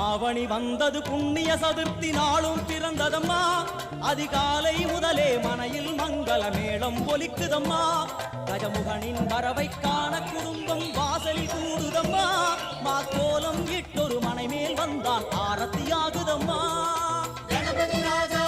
ஆவணி வந்தது புண்ணிய சதுர்த்தி நாளும் பிறந்ததம்மா அதிகாலை முதலே மனையில் மங்கள மேளம் ஒலிக்குதம்மா கஜமுகனின் வரவை காண குடும்பம் வாசலில் கூடுதம்மா மாக்கோலம் இட்டொரு மனை மேல் வந்தான் ஆரத்தியாகுதம்மா கணபதி ராஜா